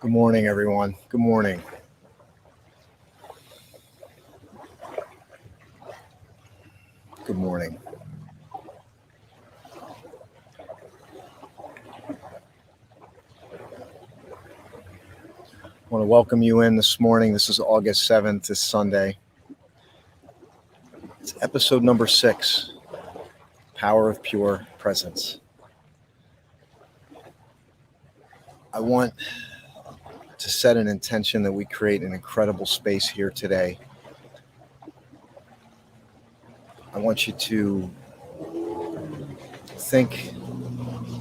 Good morning, everyone. Good morning. Good morning. I want to welcome you in this morning. This is August 7th, this Sunday. It's episode number 6, Power of Pure Presence. I want to set an intention that we create an incredible space here today. I want you to think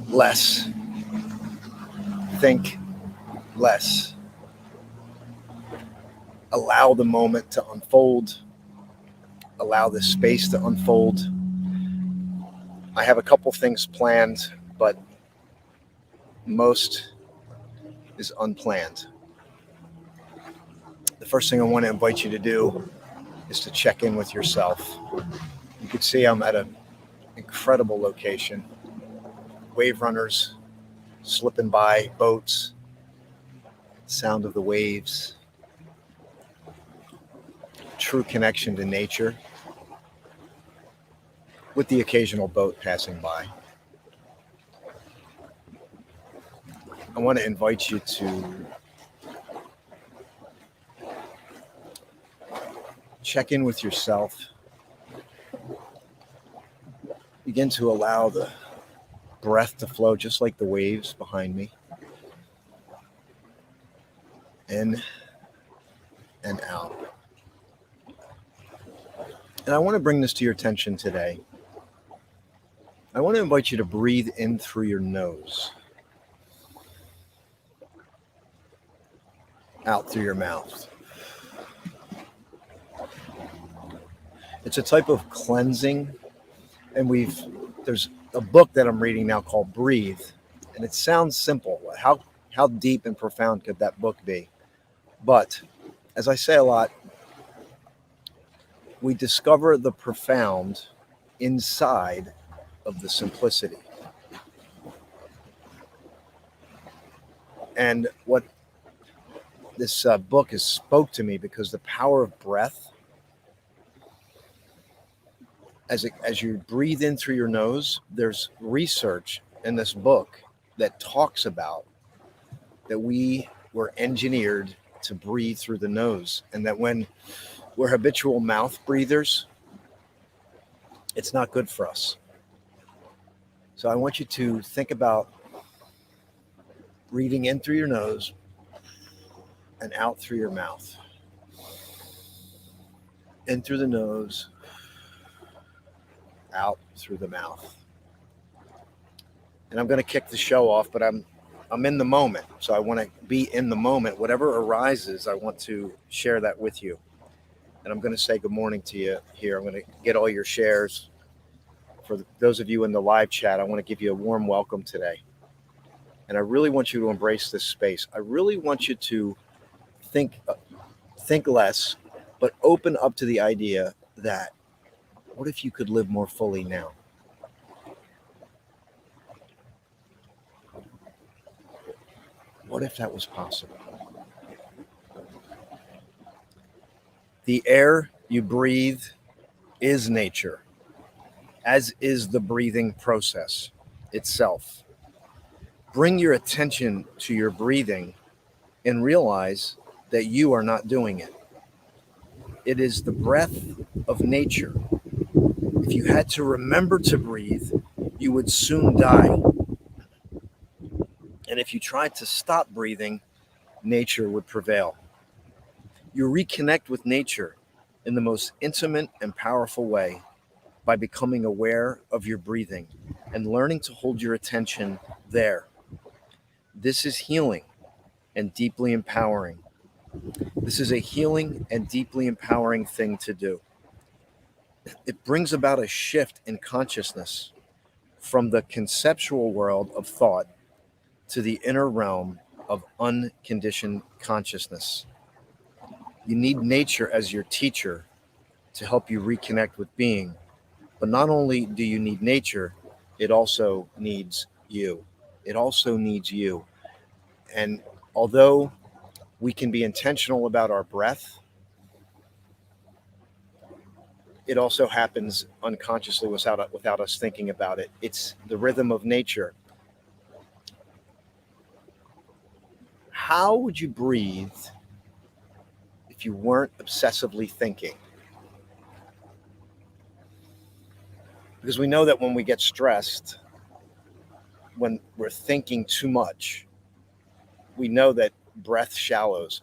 less. Think less. Allow the moment to unfold. Allow the space to unfold. I have a couple things planned, but most is unplanned. The first thing I want to invite you to do is to check in with yourself. You can see I'm at an incredible location. Wave runners slipping by, boats, sound of the waves, true connection to nature with the occasional boat passing by. I want to invite you to check in with yourself. Begin to allow the breath to flow just like the waves behind me. In and out. And I want to bring this to your attention today. I want to invite you to breathe in through your nose, out through your mouth. It's a type of cleansing, and there's a book that I'm reading now called Breathe, and it sounds simple. How deep and profound could that book be? But as I say a lot, we discover the profound inside of the simplicity. And what this book has spoke to me, because the power of breath, as you breathe in through your nose, there's research in this book that talks about that we were engineered to breathe through the nose, and that when we're habitual mouth breathers, it's not good for us. So I want you to think about breathing in through your nose and out through your mouth. In through the nose, out through the mouth. And I'm going to kick the show off, but I'm in the moment. So I want to be in the moment. Whatever arises, I want to share that with you. And I'm going to say good morning to you here. I'm going to get all your shares. For those of you in the live chat, I want to give you a warm welcome today. And I really want you to embrace this space. I really want you to think less, but open up to the idea that what if you could live more fully now? What if that was possible? The air you breathe is nature, as is the breathing process itself. Bring your attention to your breathing and realize that you are not doing it. It is the breath of nature. If you had to remember to breathe, you would soon die. And if you tried to stop breathing, nature would prevail. You reconnect with nature in the most intimate and powerful way by becoming aware of your breathing and learning to hold your attention there. This is healing and deeply empowering. This is a healing and deeply empowering thing to do. It brings about a shift in consciousness from the conceptual world of thought to the inner realm of unconditioned consciousness. You need nature as your teacher to help you reconnect with being. But not only do you need nature, it also needs you. It also needs you. And although we can be intentional about our breath, it also happens unconsciously without us thinking about it. It's the rhythm of nature. How would you breathe if you weren't obsessively thinking? Because we know that when we get stressed, when we're thinking too much, we know that breath shallows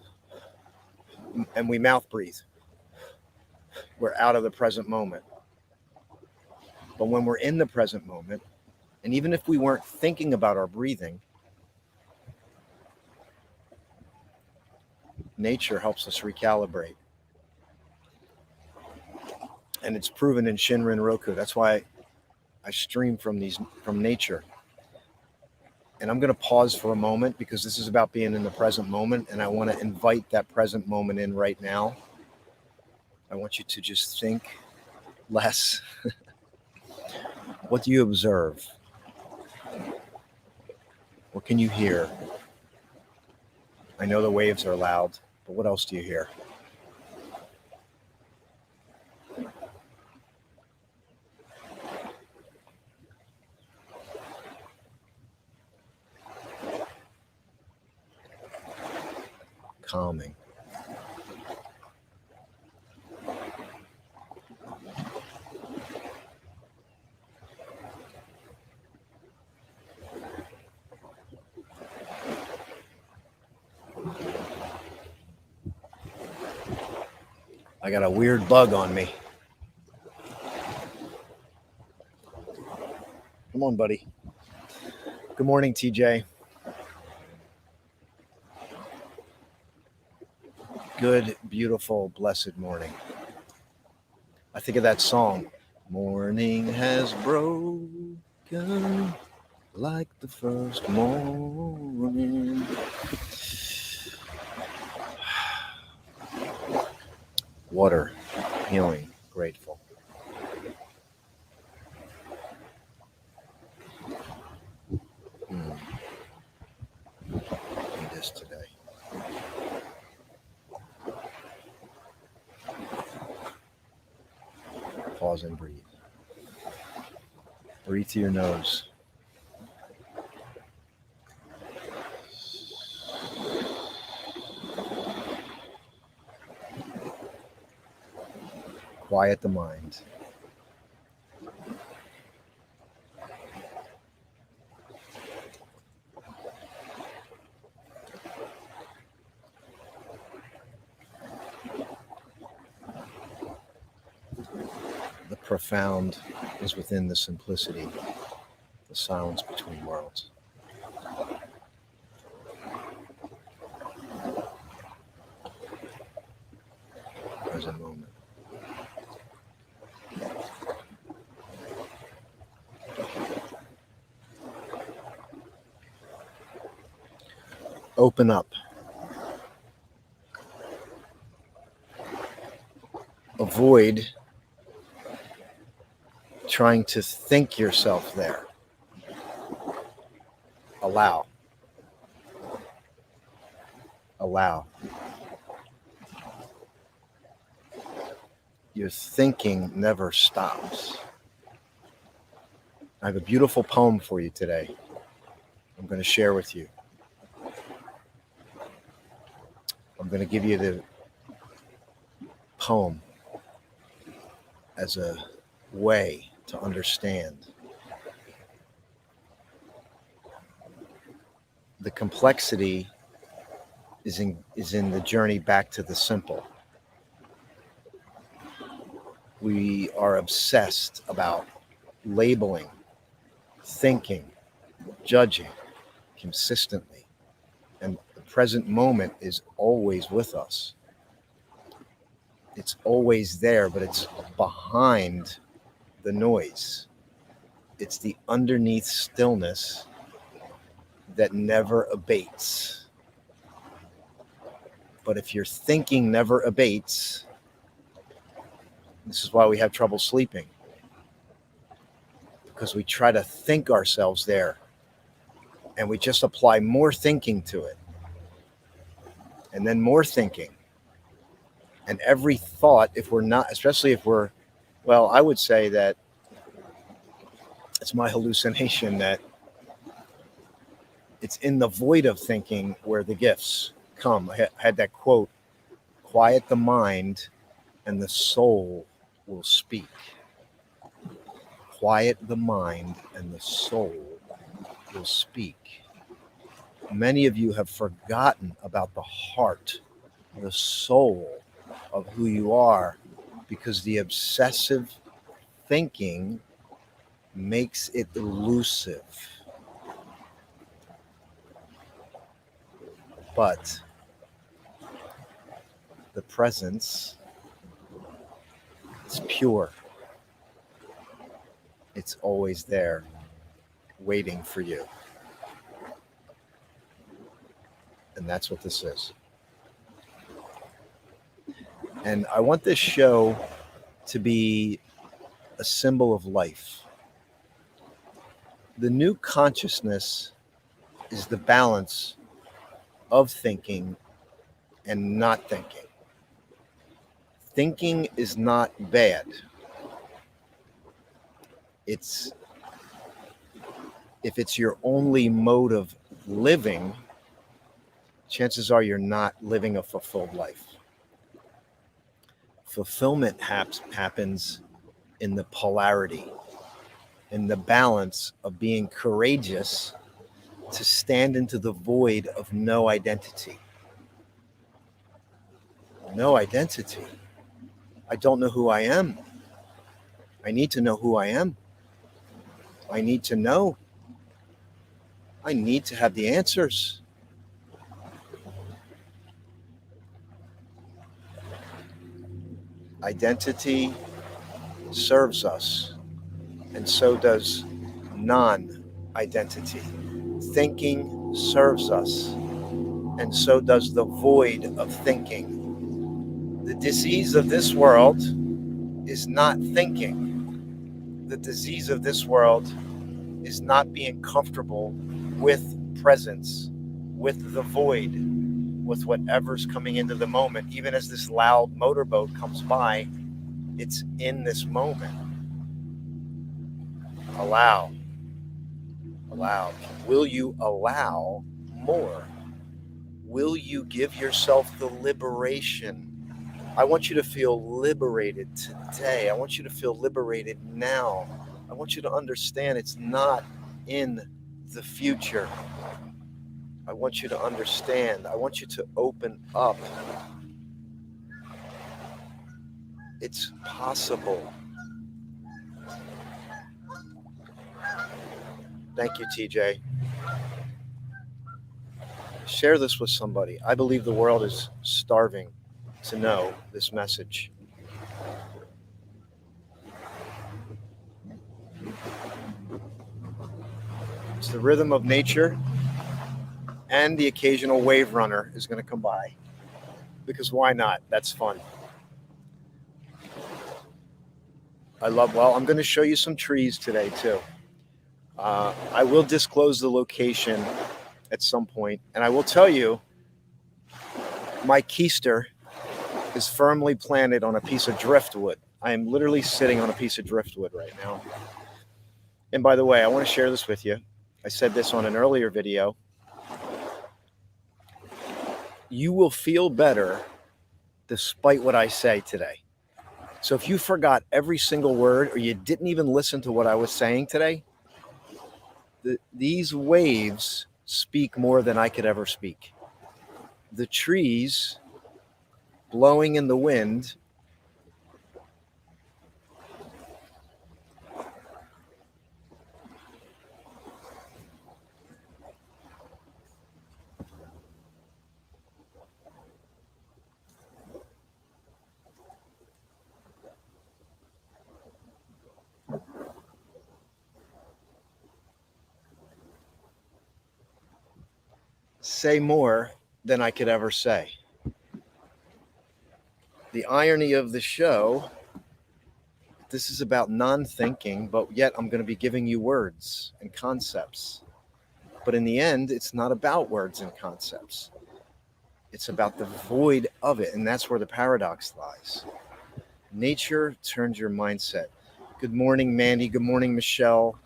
and we mouth breathe. We're out of the present moment. But when we're in the present moment, and even if we weren't thinking about our breathing, nature helps us recalibrate. And it's proven in Shinrin Roku. That's why I stream from nature. And I'm going to pause for a moment because this is about being in the present moment, and I want to invite that present moment in right now. I want you to just think less. What do you observe? What can you hear? I know the waves are loud, but what else do you hear? Calming. I got a weird bug on me. Come on, buddy. Good morning, TJ. Good, beautiful, blessed morning. I think of that song. Morning has broken like the first morning. Water, healing, grateful. Need this today. Pause and breathe. Breathe through your nose. Quiet the mind. The profound is within the simplicity, the silence between worlds. Present moment. Open up. Avoid trying to think yourself there. Allow. Allow. Your thinking never stops. I have a beautiful poem for you today. I'm going to share with you. I'm going to give you the poem as a way to understand the complexity is in the journey back to the simple. We are obsessed about labeling, thinking, judging consistently, and the present moment is always with us. It's always there, but it's behind the noise. It's the underneath stillness that never abates. But if your thinking never abates, this is why we have trouble sleeping, because we try to think ourselves there and we just apply more thinking to it. and then more thinking. And every thought, if we're not, especially if we're, well, I would say that it's my hallucination that it's in the void of thinking where the gifts come. I had that quote, quiet the mind and the soul will speak. Quiet the mind and the soul will speak. Many of you have forgotten about the heart, the soul of who you are, because the obsessive thinking makes it elusive. But the presence is pure. It's always there, waiting for you. And that's what this is. And I want this show to be a symbol of life. The new consciousness is the balance of thinking and not thinking. Thinking is not bad. If it's your only mode of living, chances are you're not living a fulfilled life. Fulfillment happens in the polarity, in the balance of being courageous to stand into the void of no identity. No identity. I don't know who I am. I need to know who I am. I need to know. I need to have the answers. Identity serves us, and so does non-identity. Thinking serves us, and so does the void of thinking. The disease of this world is not thinking. The disease of this world is not being comfortable with presence, with the void, with whatever's coming into the moment. Even as this loud motorboat comes by, it's in this moment. Allow. Will you allow more? Will you give yourself the liberation? I want you to feel liberated today. I want you to feel liberated now. I want you to understand it's not in the future. I want you to understand. I want you to open up. It's possible. Thank you, TJ. Share this with somebody. I believe the world is starving to know this message. It's the rhythm of nature, and the occasional wave runner is going to come by. Because why not? That's fun. I'm going to show you some trees today too. I will disclose the location at some point, and I will tell you my keister is firmly planted on a piece of driftwood. I am literally sitting on a piece of driftwood right now. And by the way, I want to share this with you. I said this on an earlier video. You will feel better despite what I say today. So if you forgot every single word, or you didn't even listen to what I was saying today, these waves speak more than I could ever speak. The trees blowing in the wind say more than I could ever say. The irony of the show, this is about non-thinking, but yet I'm going to be giving you words and concepts. But in the end, it's not about words and concepts. It's about the void of it. And that's where the paradox lies. Nature turns your mindset. Good morning, Mandy. Good morning, Michelle.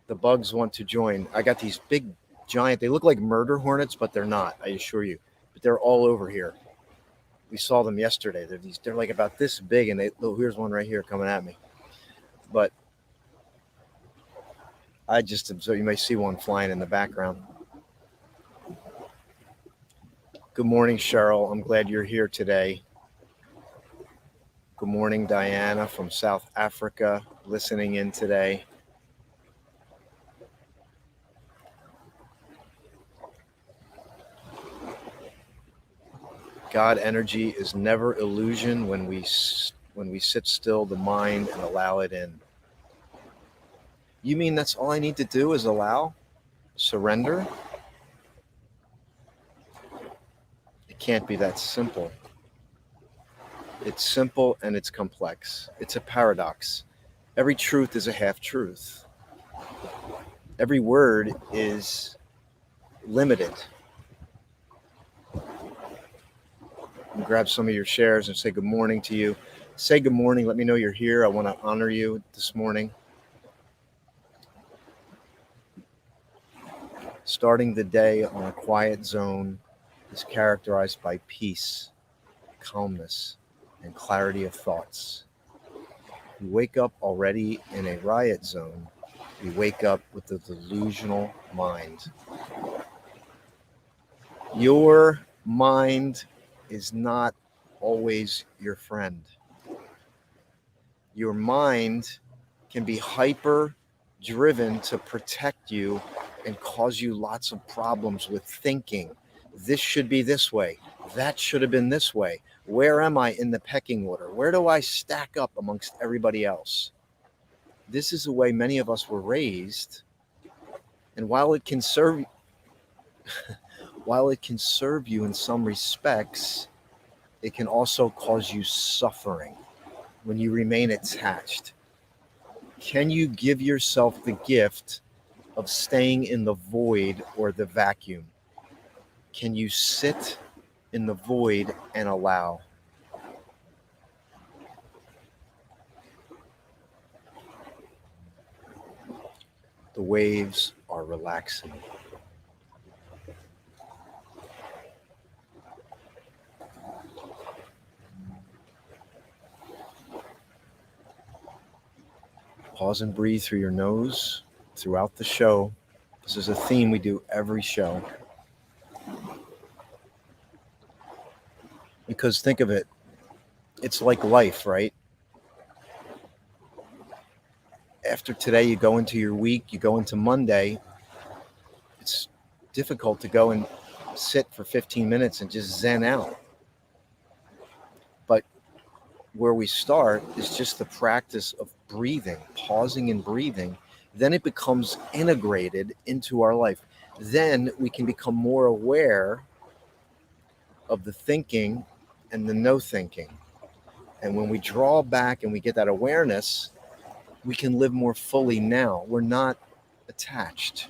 The bugs want to join. I got these big, giant, they look like murder hornets, but they're not, I assure you. But they're all over here. We saw them yesterday. They're like about this big, and here's one right here coming at me. But I just observe, you may see one flying in the background. Good morning, Cheryl. I'm glad you're here today. Good morning, Diana from South Africa, listening in today. God energy is never illusion when we sit still the mind and allow it in. You mean that's all I need to do is allow? Surrender? It can't be that simple. It's simple and it's complex. It's a paradox. Every truth is a half-truth. Every word is limited. Grab some of your shares and say good morning to you. Say good morning. Let me know you're here. I want to honor you this morning. Starting the day on a quiet zone is characterized by peace, calmness, and clarity of thoughts. We wake up already in a riot zone. We wake up with a delusional mind. Your mind is not always your friend. Your mind can be hyper driven to protect you and cause you lots of problems with thinking. This should be this way. That should have been this way. Where am I in the pecking order? Where do I stack up amongst everybody else? This is the way many of us were raised. And while it can serve you in some respects, it can also cause you suffering when you remain attached. Can you give yourself the gift of staying in the void or the vacuum? Can you sit in the void and allow? The waves are relaxing. Pause and breathe through your nose throughout the show. This is a theme we do every show. Because think of it, it's like life, right? After today, you go into your week, you go into Monday. It's difficult to go and sit for 15 minutes and just zen out. But where we start is just the practice of breathing, pausing and breathing. Then it becomes integrated into our life. Then we can become more aware of the thinking and the no thinking. And when we draw back and we get that awareness, we can live more fully now. We're not attached.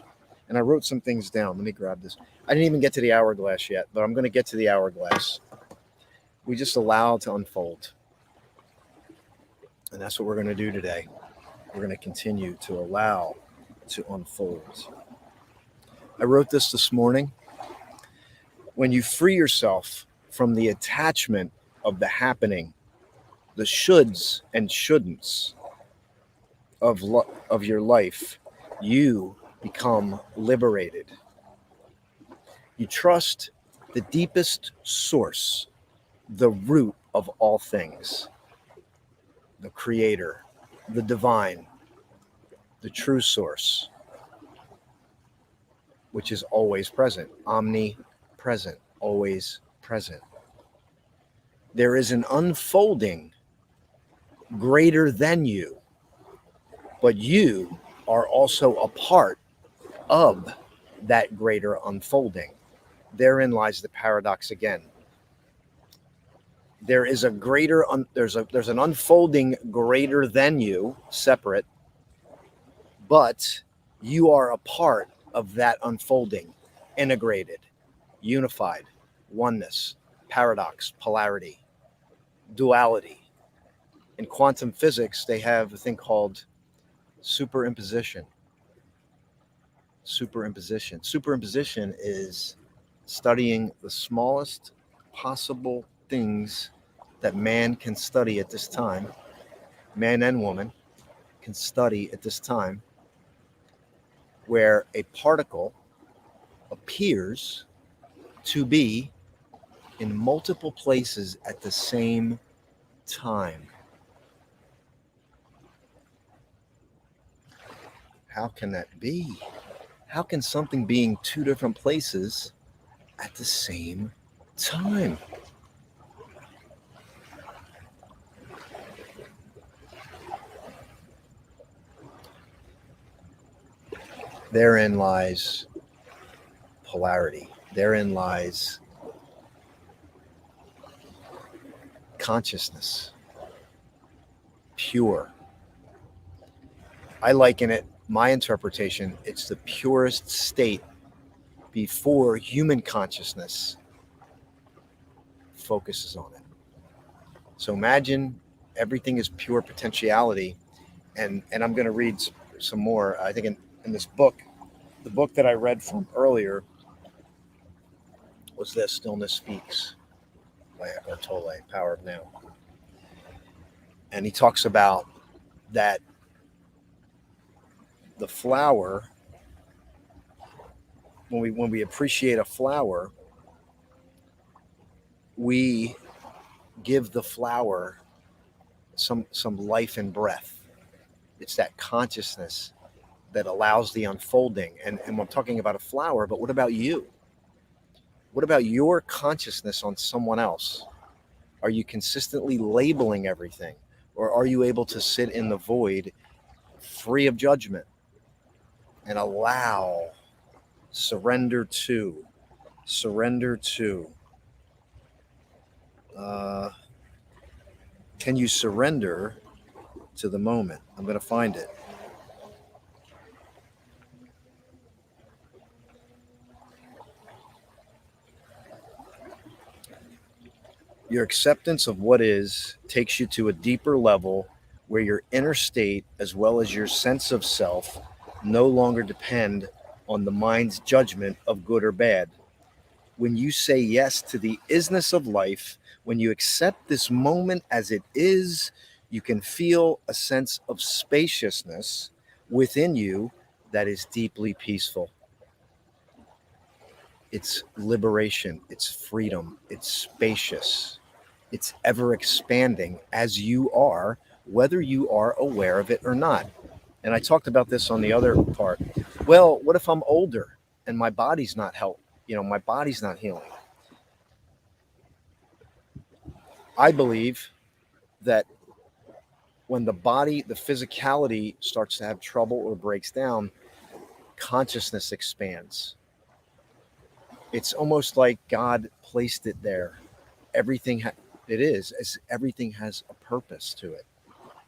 And I wrote some things down. Let me grab this. I didn't even get to the hourglass yet, but I'm going to get to the hourglass. We just allow it to unfold. And that's what we're going to do today. We're going to continue to allow to unfold. I wrote this morning. When you free yourself from the attachment of the happening, the shoulds and shouldn'ts of your life, you become liberated. You trust the deepest source, the root of all things, the creator, the divine, the true source, which is always present, omnipresent, always present. There is an unfolding greater than you, but you are also a part of that greater unfolding. Therein lies the paradox again. There is a greater, there's an unfolding greater than you, separate, but you are a part of that unfolding, integrated, unified. oneness, paradox, polarity, duality. In quantum physics, they have a thing called superimposition. Superimposition is studying the smallest possible things that man can study at this time, man and woman can study at this time, where a particle appears to be in multiple places at the same time. How can that be? How can something be in two different places at the same time? Therein lies polarity. Therein lies consciousness, pure. I liken it, my interpretation, it's the purest state before human consciousness focuses on it. So imagine everything is pure potentiality, and I'm going to read some more. I think in this book, the book that I read from earlier was this, Stillness Speaks by Eckhart Tolle, Power of Now. And he talks about that the flower, when we appreciate a flower, we give the flower some life and breath. It's that consciousness that allows the unfolding. And I'm talking about a flower, but what about you? What about your consciousness on someone else? Are you consistently labeling everything? Or are you able to sit in the void, free of judgment, and allow, surrender to? Can you surrender to the moment? I'm going to find it. Your acceptance of what is takes you to a deeper level where your inner state, as well as your sense of self, no longer depend on the mind's judgment of good or bad. When you say yes to the isness of life, when you accept this moment as it is, you can feel a sense of spaciousness within you that is deeply peaceful. It's liberation, it's freedom, it's spacious. It's ever expanding as you are, whether you are aware of it or not. And I talked about this on the other part. Well, what if I'm older and my body's not my body's not healing? I believe that when the body, the physicality starts to have trouble or breaks down, consciousness expands. It's almost like God placed it there. Everything everything has a purpose to it.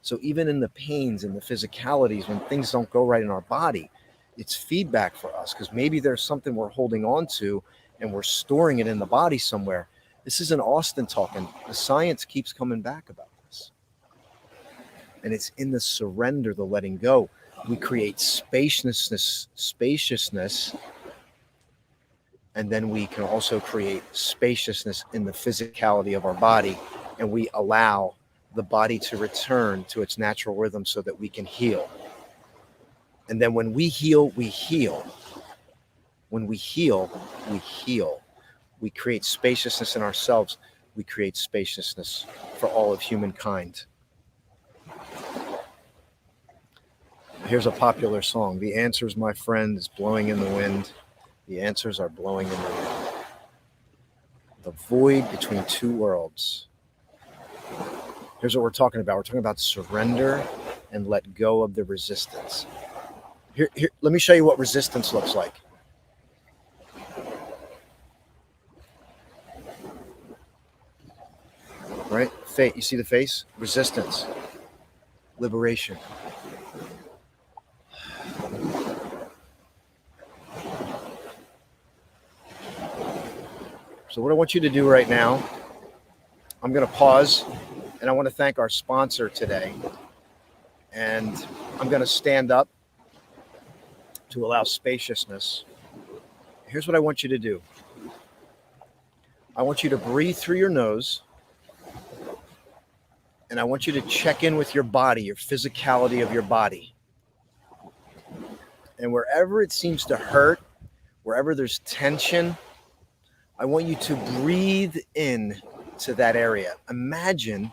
So even in the pains and the physicalities, when things don't go right in our body, it's feedback for us, because maybe there's something we're holding on to and we're storing it in the body somewhere. This isn't Austin talking. The science keeps coming back about this. And it's in the surrender, the letting go. We create spaciousness, and then we can also create spaciousness in the physicality of our body, and we allow the body to return to its natural rhythm so that we can heal. And then when we heal, we heal. When we heal, we heal. We create spaciousness in ourselves. We create spaciousness for all of humankind. Here's a popular song. The answers, my friend, is blowing in the wind. The answers are blowing in the wind. The void between two worlds. Here's what we're talking about. We're talking about surrender and let go of the resistance. Here, let me show you what resistance looks like. Right? You see the face? Resistance. Liberation. So what I want you to do right now, I'm going to pause, and I want to thank our sponsor today. And I'm going to stand up to allow spaciousness. Here's what I want you to do. I want you to breathe through your nose, and I want you to check in with your body, your physicality of your body. And wherever it seems to hurt, wherever there's tension, I want you to breathe in to that area. Imagine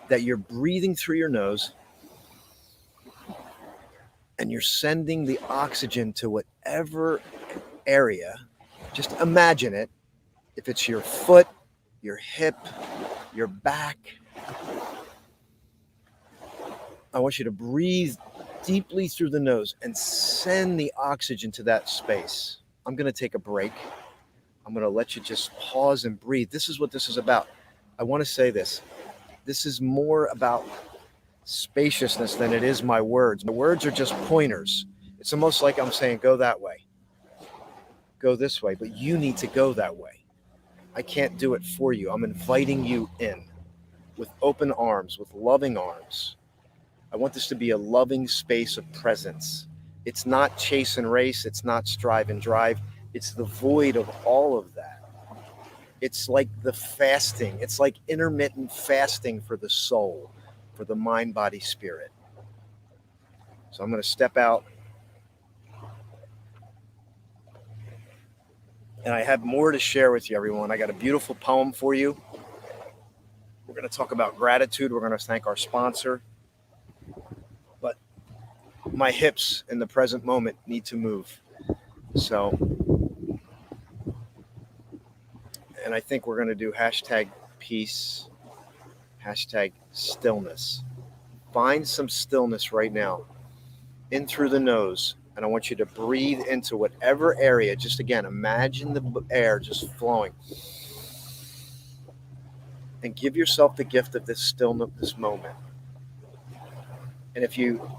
that you're breathing through your nose and you're sending the oxygen to whatever area. Just imagine it. If it's your foot, your hip, your back, I want you to breathe deeply through the nose and send the oxygen to that space. I'm going to take a break. I'm going to let you just pause and breathe. This is what this is about. I want to say this. This is more about spaciousness than it is my words. My words are just pointers. It's almost like I'm saying, go that way, go this way, but you need to go that way. I can't do it for you. I'm inviting you in with open arms, with loving arms. I want this to be a loving space of presence. It's not chase and race. It's not strive and drive. It's the void of all of that. It's like the fasting. It's like intermittent fasting for the soul, for the mind, body, spirit. So I'm going to step out. And I have more to share with you, everyone. I got a beautiful poem for you. We're going to talk about gratitude. We're going to thank our sponsor. But my hips in the present moment need to move. So, and I think we're going to do hashtag peace, hashtag stillness. Find some stillness right now, in through the nose. And I want you to breathe into whatever area. Just again, imagine the air just flowing. And give yourself the gift of this stillness, this moment. And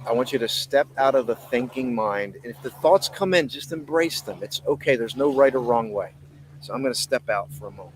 I want you to step out of the thinking mind. And if the thoughts come in, just embrace them. It's okay. There's no right or wrong way. So I'm going to step out for a moment.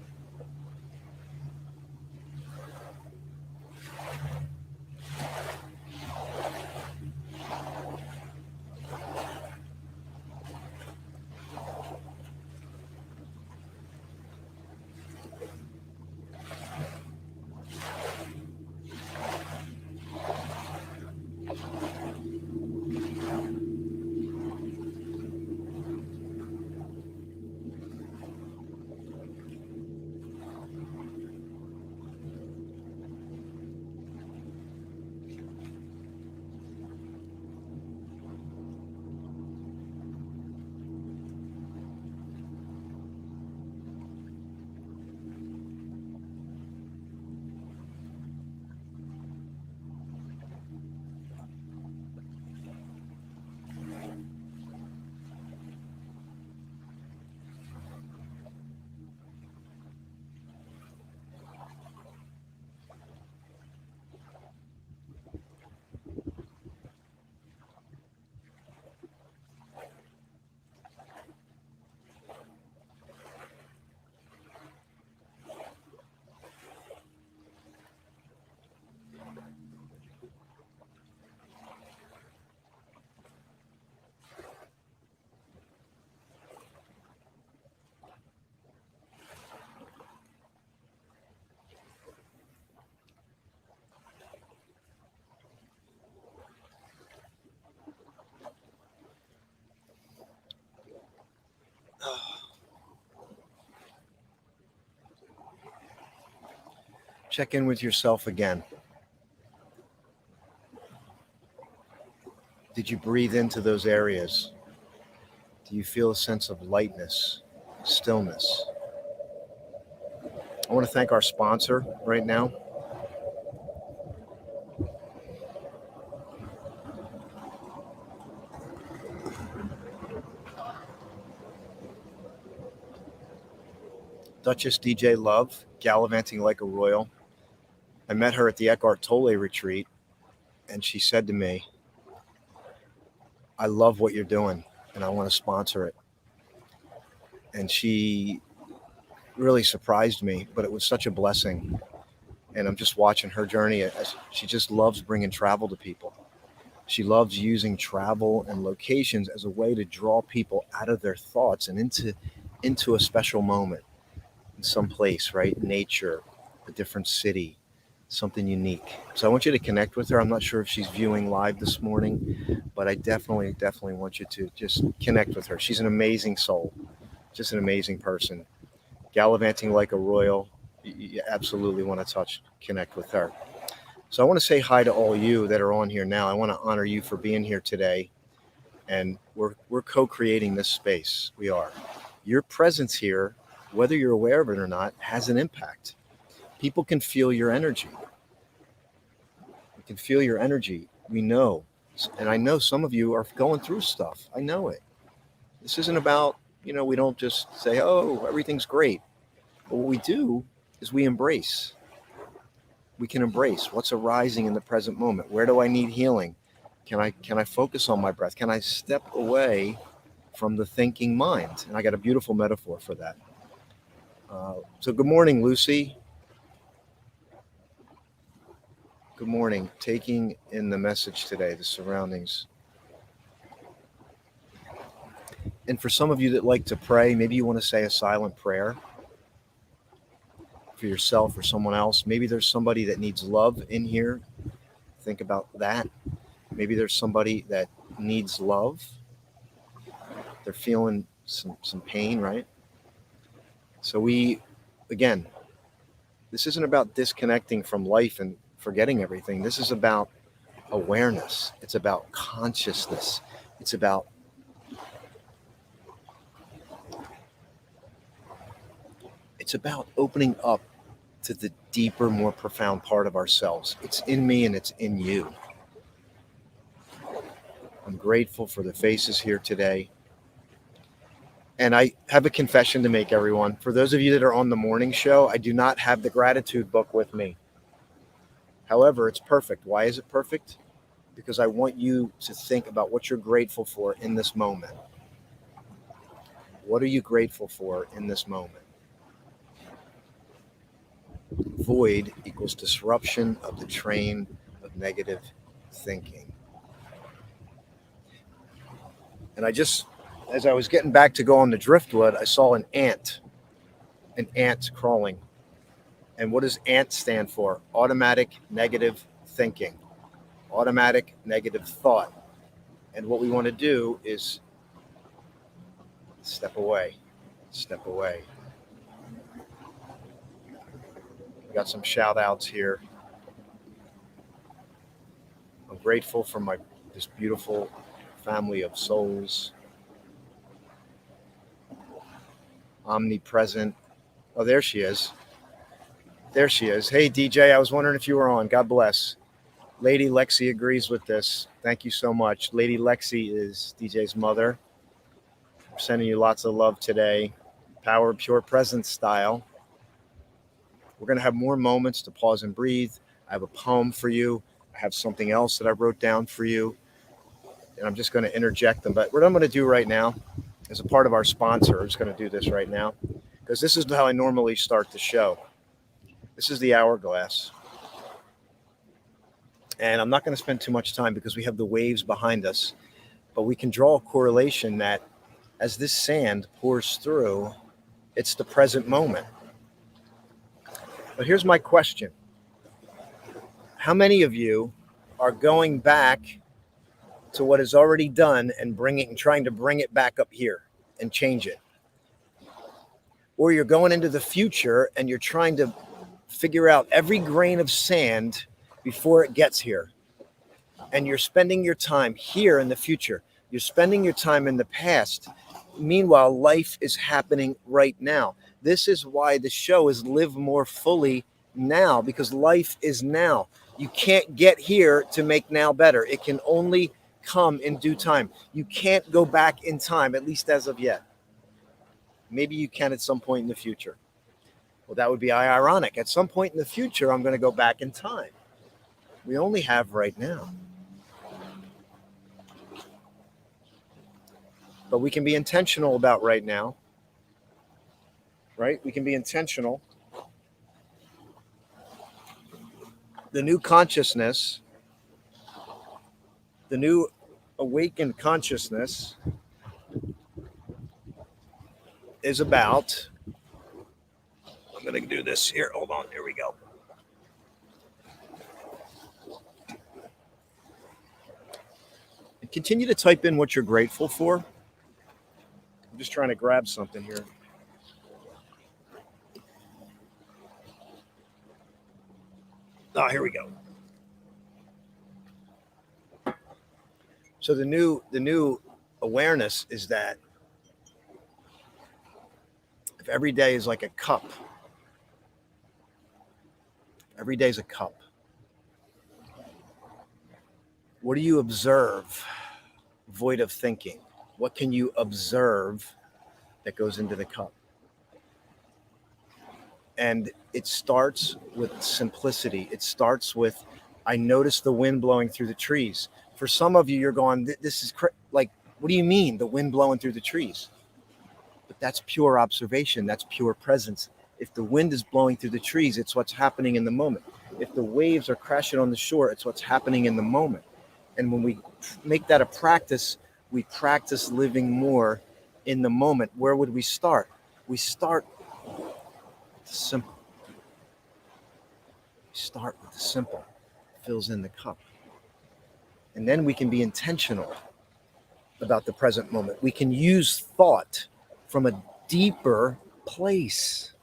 Check in with yourself again. Did you breathe into those areas? Do you feel a sense of lightness, stillness? I want to thank our sponsor right now. Duchess DJ Love, gallivanting like a royal. I met her at the Eckhart Tolle retreat, and she said to me, I love what you're doing, and I want to sponsor it. And she really surprised me, but it was such a blessing. And I'm just watching her journey as she just loves bringing travel to people. She loves using travel and locations as a way to draw people out of their thoughts and into a special moment in some place, right? Nature, a different city, something unique. So I want you to connect with her. I'm not sure if she's viewing live this morning, but I definitely want you to just connect with her. She's an amazing soul, just an amazing person, gallivanting like a royal. You absolutely want to connect with her. So I want to say hi to all you that are on here now. I want to honor you for being here today. And we're co-creating this space. We are. Your presence here, whether you're aware of it or not, has an impact. People can feel your energy. We can feel your energy. We know. And I know some of you are going through stuff. I know it. This isn't about, we don't just say, oh, everything's great. But what we do is we embrace. We can embrace what's arising in the present moment. Where do I need healing? Can I focus on my breath? Can I step away from the thinking mind? And I got a beautiful metaphor for that. So good morning, Lucy. Good morning. Taking in the message today, the surroundings. And for some of you that like to pray, maybe you want to say a silent prayer for yourself or someone else. Maybe there's somebody that needs love in here. Think about that. Maybe there's somebody that needs love. They're feeling some pain, right? So again, this isn't about disconnecting from life and forgetting everything. This is about awareness. It's about consciousness. It's about opening up to the deeper, more profound part of ourselves. It's in me and it's in you. I'm grateful for the faces here today. And I have a confession to make, everyone. For those of you that are on the morning show, I do not have the gratitude book with me. However, it's perfect. Why is it perfect? Because I want you to think about what you're grateful for in this moment. What are you grateful for in this moment? Void equals disruption of the train of negative thinking. And as I was getting back to go on the driftwood, I saw an ant crawling. And what does ANT stand for? Automatic negative thinking, automatic negative thought. And what we want to do is step away. We got some shout outs here. I'm grateful for this beautiful family of souls. Omnipresent. Oh, there she is. Hey, DJ, I was wondering if you were on. God bless. Lady Lexi agrees with this. Thank you so much. Lady Lexi is DJ's mother. I'm sending you lots of love today. Power of Pure Presence style. We're going to have more moments to pause and breathe. I have a poem for you. I have something else that I wrote down for you. And I'm just going to interject them. But what I'm going to do right now, as a part of our sponsor, I'm just going to do this right now, because this is how I normally start the show. This is the hourglass. And I'm not going to spend too much time because we have the waves behind us. But we can draw a correlation that as this sand pours through, it's the present moment. But here's my question. How many of you are going back to what is already done and trying to bring it back up here and change it? Or you're going into the future and you're trying to figure out every grain of sand before it gets here. And you're spending your time here in the future. You're spending your time in the past. Meanwhile, life is happening right now. This is why the show is Live More Fully Now, because life is now. You can't get here to make now better. It can only come in due time. You can't go back in time, at least as of yet. Maybe you can at some point in the future. Well, that would be ironic. At some point in the future, I'm going to go back in time. We only have right now. But we can be intentional about right now. right? We can be intentional. The new consciousness, the new awakened consciousness is about, I'm going to do this here. Hold on. Here we go. And continue to type in what you're grateful for. I'm just trying to grab something here. Oh, here we go. So the new awareness is that if every day is like a cup, every day is a cup. What do you observe void of thinking? What can you observe that goes into the cup? And it starts with simplicity. It starts with, I notice the wind blowing through the trees. For some of you, you're going, this is like, what do you mean the wind blowing through the trees? But that's pure observation. That's pure presence. If the wind is blowing through the trees, it's what's happening in the moment. If the waves are crashing on the shore, it's what's happening in the moment. And when we make that a practice, we practice living more in the moment. Where would we start? We start simple. We start with the simple. Fills in the cup. And then we can be intentional about the present moment. We can use thought from a deeper place,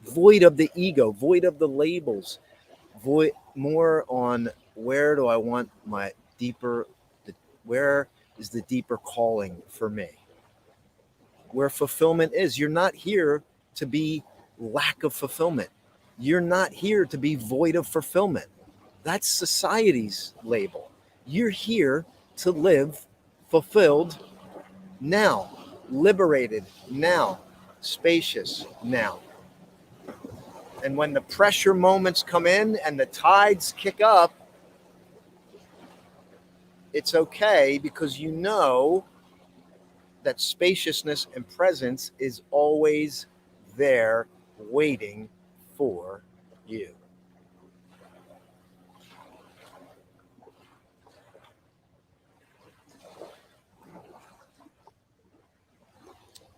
void of the ego, void of the labels, void more on where do I want my deeper, where is the deeper calling for me? Where fulfillment is. You're not here to be lack of fulfillment. You're not here to be void of fulfillment. That's society's label. You're here to live fulfilled now, liberated now, spacious now. And when the pressure moments come in and the tides kick up, it's okay because you know that spaciousness and presence is always there waiting for you.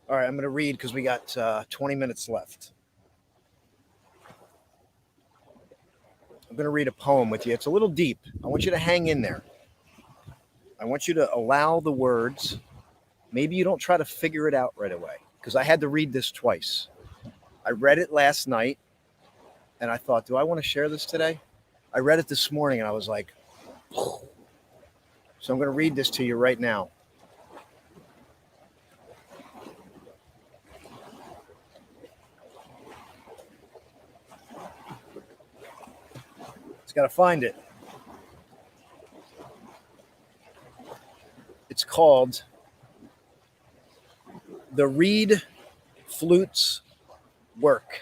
All right, I'm going to read because we got 20 minutes left. I'm going to read a poem with you. It's a little deep. I want you to hang in there. I want you to allow the words. Maybe you don't try to figure it out right away because I had to read this twice. I read it last night and I thought, do I want to share this today? I read it this morning and I was like, oh. So I'm going to read this to you right now. It's got to find it. It's called The Reed Flute's Work.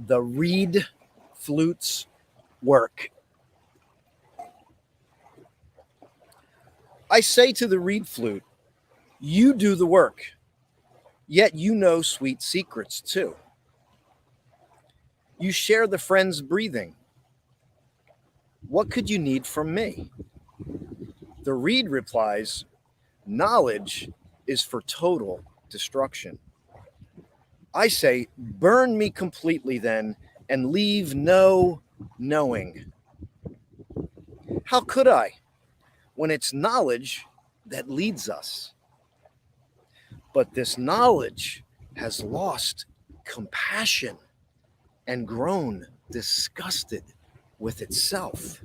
The Reed Flute's Work. I say to the reed flute, you do the work, yet you know sweet secrets too. You share the friend's breathing. What could you need from me? The reed replies, knowledge is for total destruction. I say, burn me completely then and leave no knowing. How could I, when it's knowledge that leads us? But this knowledge has lost compassion and grown disgusted with itself.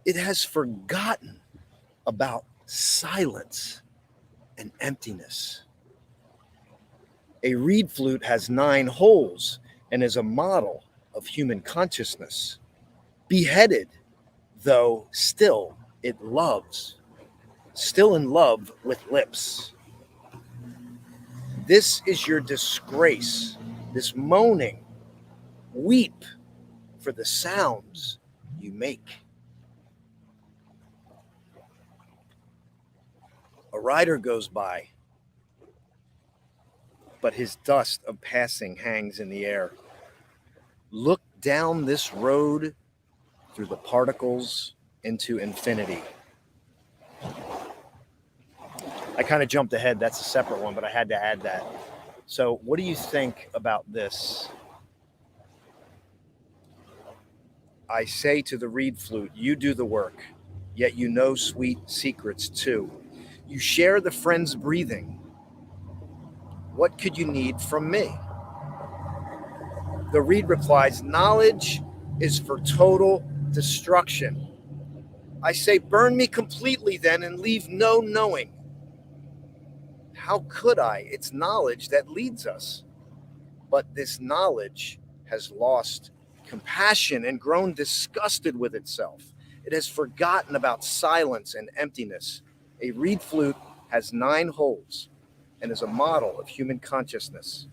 It has forgotten about silence and emptiness. A reed flute has 9 holes and is a model of human consciousness. Beheaded, though still it loves, still in love with lips. This is your disgrace, this moaning. Weep for the sounds you make. A rider goes by. but his dust of passing hangs in the air. Look down this road through the particles into infinity. I kind of jumped ahead. That's a separate one, but I had to add that. So what do you think about this? I say to the reed flute, you do the work, yet you know sweet secrets too. You share the friend's breathing. What could you need from me? The reed replies, knowledge is for total destruction. I say, burn me completely then and leave no knowing. How could I? It's knowledge that leads us. But this knowledge has lost compassion and grown disgusted with itself. It has forgotten about silence and emptiness. A reed flute has 9 holes and is a model of human consciousness.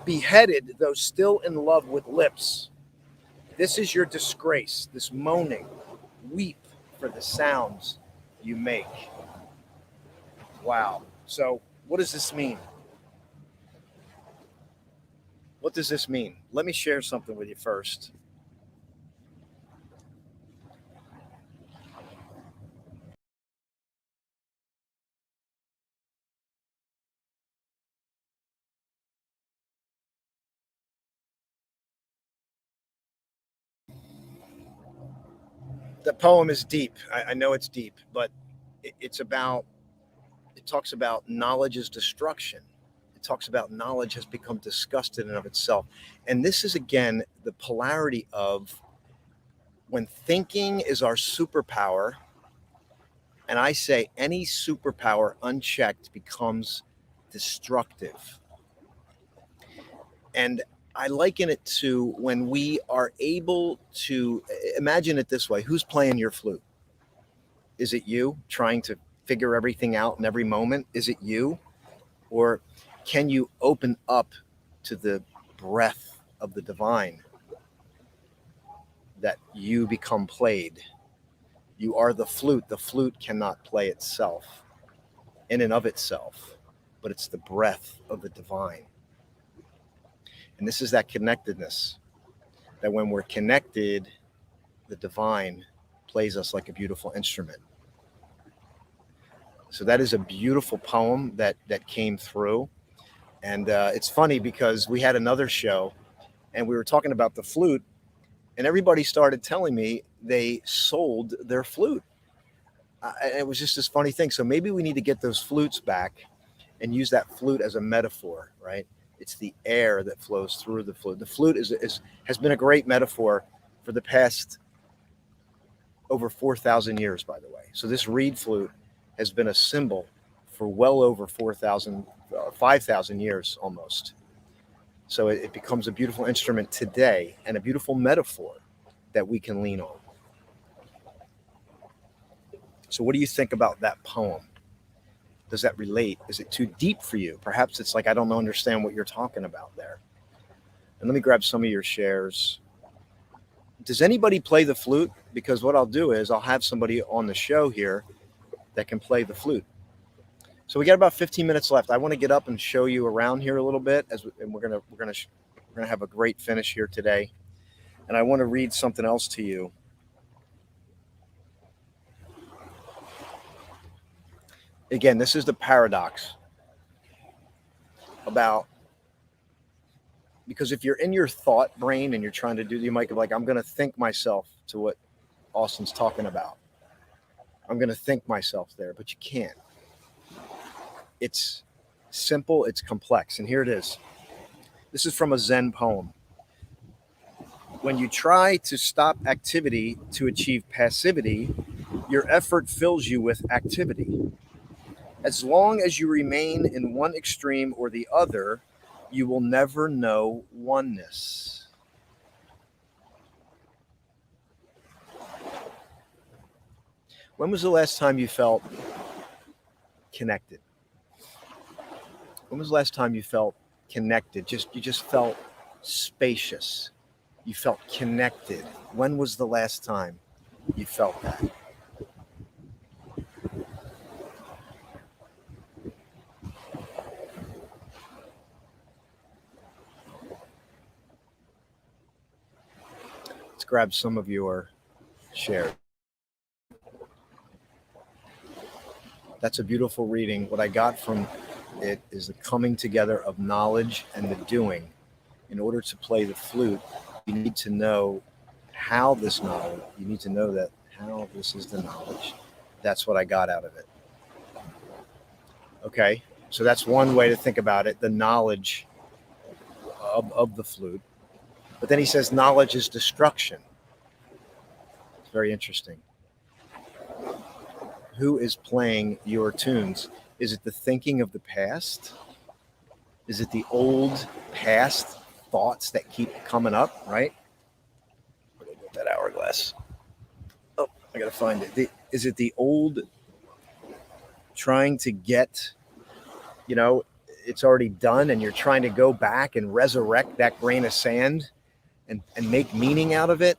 Beheaded, though still in love with lips. This is your disgrace, this moaning. Weep for the sounds you make. Wow. So, what does this mean? What does this mean? Let me share something with you first. The poem is deep. I know it's deep, but it talks about knowledge is destruction. It talks about knowledge has become disgusted in of itself. And this is, again, the polarity of when thinking is our superpower. And I say any superpower unchecked becomes destructive. And I liken it to when we are able to imagine it this way. Who's playing your flute? Is it you trying to figure everything out in every moment? Is it you? Or can you open up to the breath of the divine that you become played? You are the flute. The flute cannot play itself in and of itself, but it's the breath of the divine. And this is that connectedness, that when we're connected, the divine plays us like a beautiful instrument. So that is a beautiful poem that came through. And it's funny because we had another show and we were talking about the flute, and everybody started telling me they sold their flute. It was just this funny thing. So maybe we need to get those flutes back and use that flute as a metaphor, right? It's the air that flows through the flute. The flute has been a great metaphor for the past over 4,000 years, by the way. So this reed flute has been a symbol for well over 5,000 years almost. So it becomes a beautiful instrument today and a beautiful metaphor that we can lean on. So what do you think about that poem? Does that relate? Is it too deep for you? Perhaps it's like, I don't understand what you're talking about there. And let me grab some of your shares. Does anybody play the flute? Because what I'll do is I'll have somebody on the show here that can play the flute. So we got about 15 minutes left. I want to get up and show you around here a little bit, and we're gonna have a great finish here today. And I want to read something else to you. Again, this is the paradox about, because if you're in your thought brain and you're trying to do, you might be like, I'm going to think myself to what Austin's talking about. I'm going to think myself there, but you can't. It's simple, it's complex. And here it is. This is from a Zen poem. When you try to stop activity to achieve passivity, your effort fills you with activity. As long as you remain in one extreme or the other, you will never know oneness. When was the last time you felt connected? When was the last time you felt connected? You just felt spacious. You felt connected. When was the last time you felt that? Let's grab some of your shares. That's a beautiful reading. What I got from it is the coming together of knowledge and the doing. In order to play the flute, you need to know how this knowledge, you need to know that how this is the knowledge. That's what I got out of it. Okay, so that's one way to think about it, the knowledge of the flute. But then he says knowledge is destruction. It's very interesting. Who is playing your tunes? Is it the thinking of the past? Is it the old past thoughts that keep coming up, right? Where did I get that hourglass? Oh, I gotta find it. Is it the old trying to get, it's already done and you're trying to go back and resurrect that grain of sand and make meaning out of it?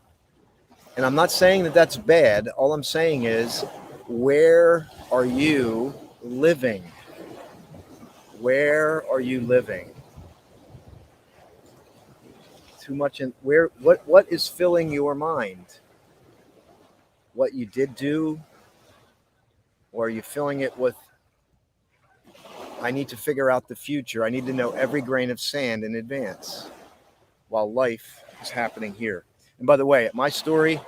And I'm not saying that that's bad. All I'm saying is, where are you living? Where are you living? Too much in where? What is filling your mind? What you did do, or are you filling it with? I need to figure out the future. I need to know every grain of sand in advance, while life is happening here. And by the way, my story,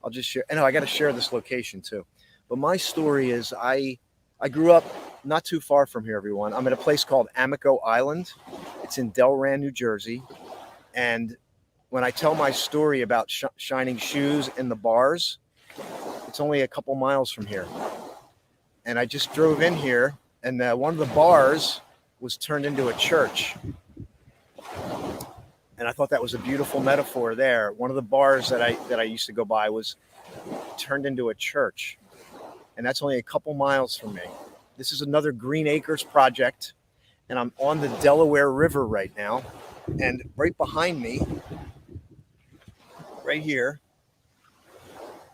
I'll just share. I got to share this location too. But my story is I grew up not too far from here, everyone. I'm at a place called Amico Island. It's in Delran, New Jersey. And when I tell my story about shining shoes in the bars, it's only a couple miles from here. And I just drove in here, and one of the bars was turned into a church. And I thought that was a beautiful metaphor there. One of the bars that I used to go by was turned into a church. And that's only a couple miles from me. This is another Green Acres project, and I'm on the Delaware River right now. And right behind me, right here,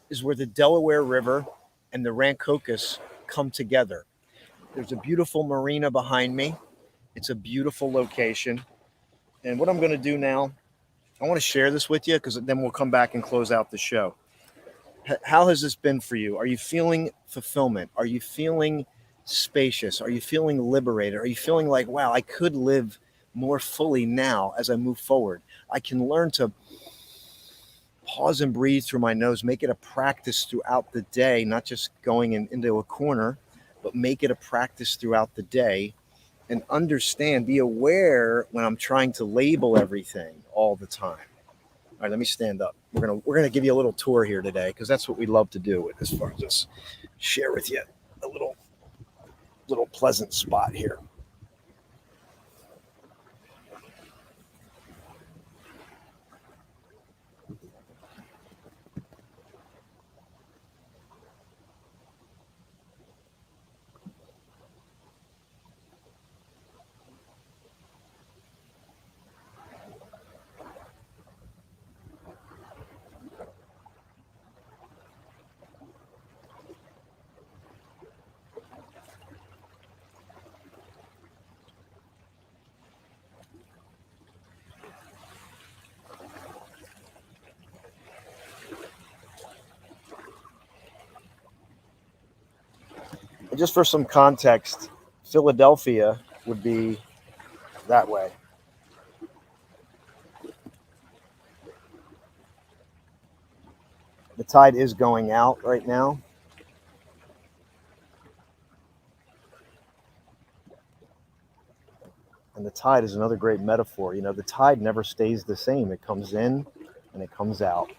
is where the Delaware River and the Rancocas come together. There's a beautiful marina behind me. It's a beautiful location. And what I'm going to do now, I want to share this with you because then we'll come back and close out the show. How has this been for you? Are you feeling fulfillment? Are you feeling spacious? Are you feeling liberated? Are you feeling like, wow, I could live more fully now as I move forward? I can learn to pause and breathe through my nose, make it a practice throughout the day, not just going into a corner, but make it a practice throughout the day and understand, be aware when I'm trying to label everything all the time. All right, let me stand up. We're gonna give you a little tour here today because that's what we love to do. As far as just share with you a little pleasant spot here. Just for some context, Philadelphia would be that way. The tide is going out right now. And the tide is another great metaphor. The tide never stays the same. It comes in and it comes out.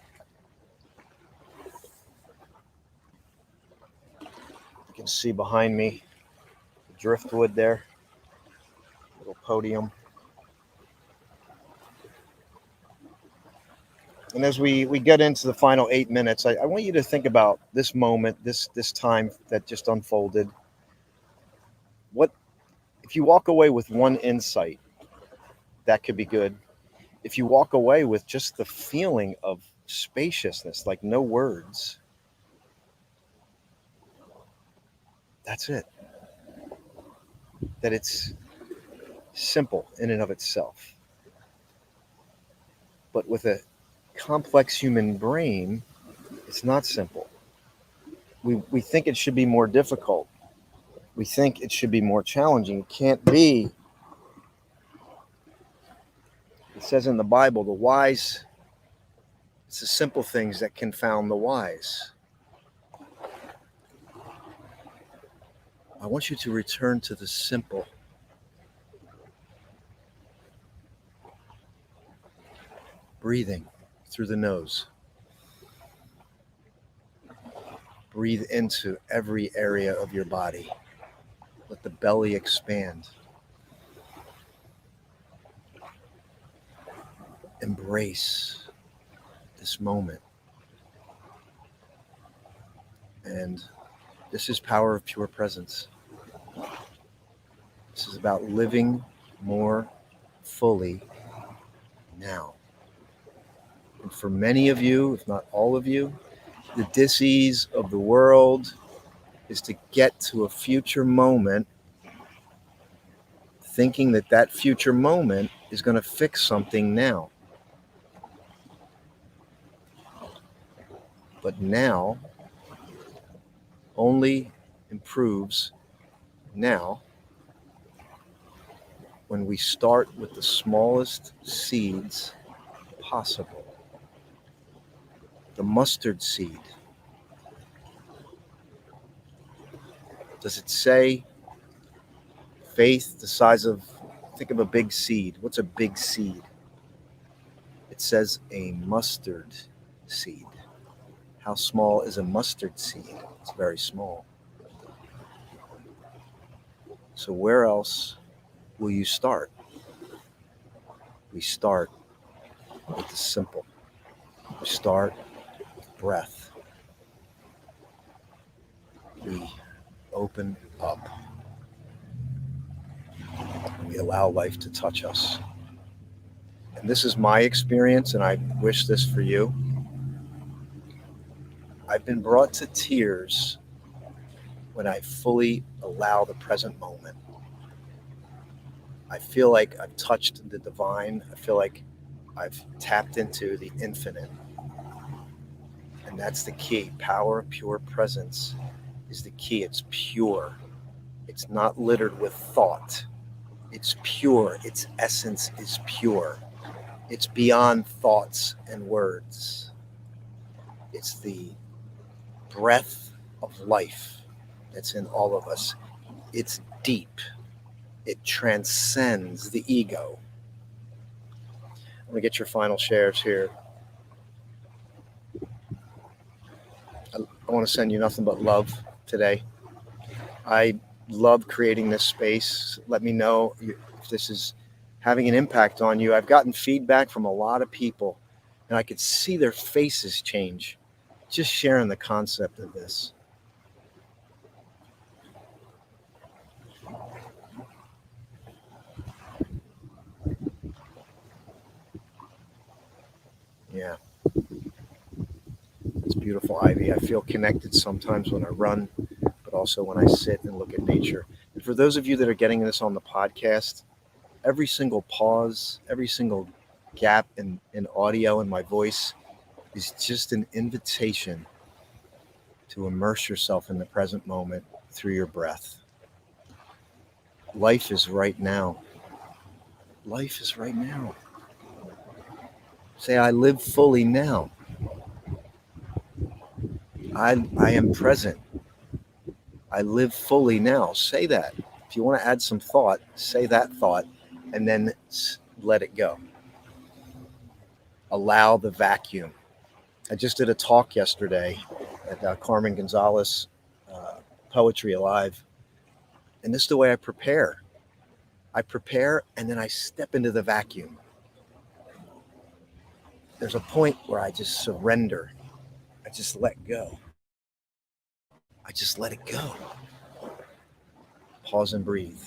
You can see behind me the driftwood there, little podium. And as we get into the final 8 minutes, I want you to think about this moment, this time that just unfolded. What if you walk away with one insight? That could be good. If you walk away with just the feeling of spaciousness, like no words, that's it. That it's simple in and of itself, but with a complex human brain, it's not simple. We think it should be more difficult. We think it should be more challenging. It can't be. It says in the Bible, the wise, it's the simple things that confound the wise. I want you to return to the simple. Breathing through the nose. Breathe into every area of your body. Let the belly expand. Embrace this moment. And this is power of pure presence. This is about living more fully now. And for many of you, if not all of you, the dis-ease of the world is to get to a future moment thinking that that future moment is going to fix something now. But now only improves now when we start with the smallest seeds possible. The mustard seed. Does it say faith the size of, think of a big seed. What's a big seed? It says a mustard seed. How small is a mustard seed? It's very small. So where else will you start? We start with the simple. We start with breath. We open up. We allow life to touch us. And this is my experience, and I wish this for you. I've been brought to tears when I fully allow the present moment. I feel like I've touched the divine. I feel like I've tapped into the infinite. And that's the key. Power, pure presence is the key. It's pure. It's not littered with thought. It's pure. Its essence is pure. It's beyond thoughts and words. It's the breath of life that's in all of us. It's deep. It transcends the ego. I'm going to get your final shares here. I want to send you nothing but love today. I love creating this space. Let me know if this is having an impact on you. I've gotten feedback from a lot of people, and I could see their faces change just sharing the concept of this. Yeah. It's beautiful, Ivy. I feel connected sometimes when I run, but also when I sit and look at nature. And for those of you that are getting this on the podcast, every single pause, every single gap in audio and my voice is just an invitation to immerse yourself in the present moment through your breath. Life is right now. Life is right now. Say, I live fully now. I am present. I live fully now. Say that. If you want to add some thought, say that thought and then let it go. Allow the vacuum. I just did a talk yesterday at Carmen Gonzalez Poetry Alive. And this is the way I prepare. I prepare and then I step into the vacuum. There's a point where I just surrender. I just let go. I just let it go. Pause and breathe.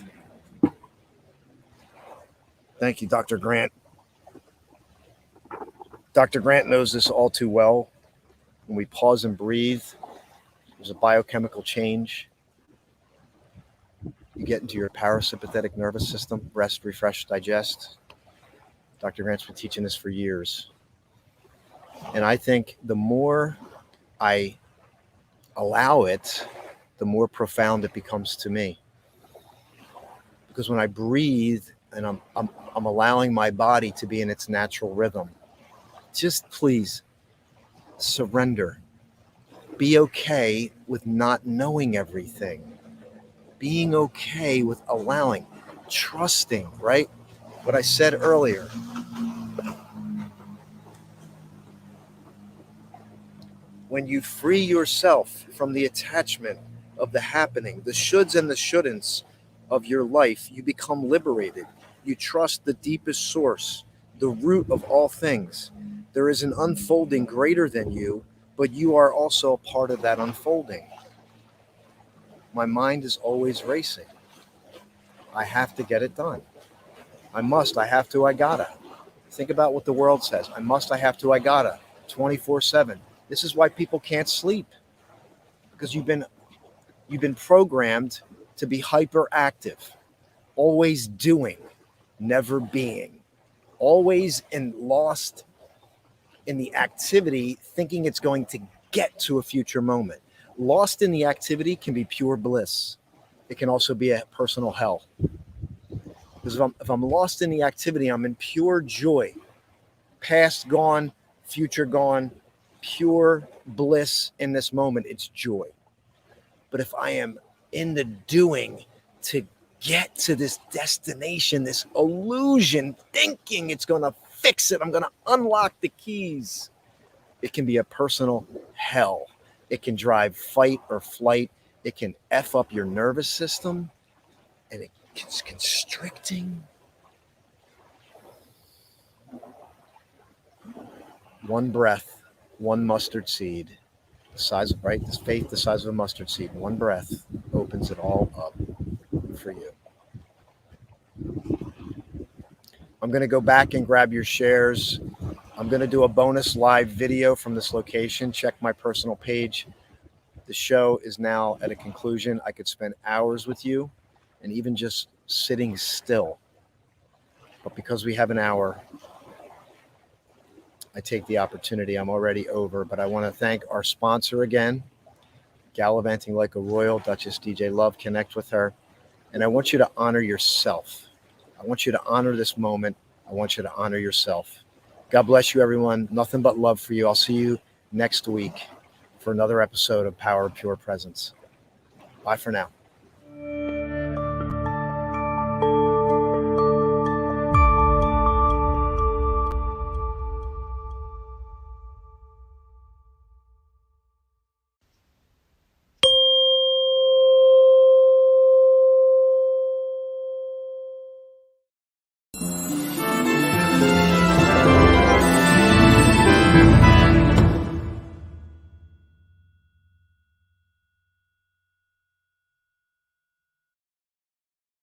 Thank you, Dr. Grant. Dr. Grant knows this all too well. When we pause and breathe, there's a biochemical change. You get into your parasympathetic nervous system, rest, refresh, digest. Dr. Grant's been teaching this for years. And I think the more I allow it, the more profound it becomes to me. Because when I breathe and I'm allowing my body to be in its natural rhythm, just please surrender. Be okay with not knowing everything. Being okay with allowing, trusting, right? What I said earlier. When you free yourself from the attachment of the happening, the shoulds and the shouldn'ts of your life, you become liberated. You trust the deepest source, the root of all things. There is an unfolding greater than you, but you are also a part of that unfolding. My mind is always racing. I have to get it done. I must, I have to, I gotta. Think about what the world says. I must, I have to, I gotta. 24/7. This is why people can't sleep. Because you've been programmed to be hyperactive, always doing, never being, always lost in the activity, thinking it's going to get to a future moment. Lost in the activity can be pure bliss. It can also be a personal hell. Because if I'm lost in the activity, I'm in pure joy, past gone, future gone, pure bliss in this moment. It's joy. But if I am in the doing to get to this destination, this illusion, thinking it's going to fix it, I'm going to unlock the keys, it can be a personal hell. It can drive fight or flight. It can F up your nervous system, and it's constricting. One breath, one mustard seed, the size of, right? This faith, the size of a mustard seed. One breath opens it all up for you. I'm going to go back and grab your shares. I'm going to do a bonus live video from this location. Check my personal page. The show is now at a conclusion. I could spend hours with you and even just sitting still. But because we have an hour, I take the opportunity. I'm already over, but I want to thank our sponsor again, Gallivanting Like a Royal, Duchess DJ Love. Connect with her. And I want you to honor yourself. I want you to honor this moment. I want you to honor yourself. God bless you, everyone. Nothing but love for you. I'll see you next week for another episode of Power of Pure Presence. Bye for now.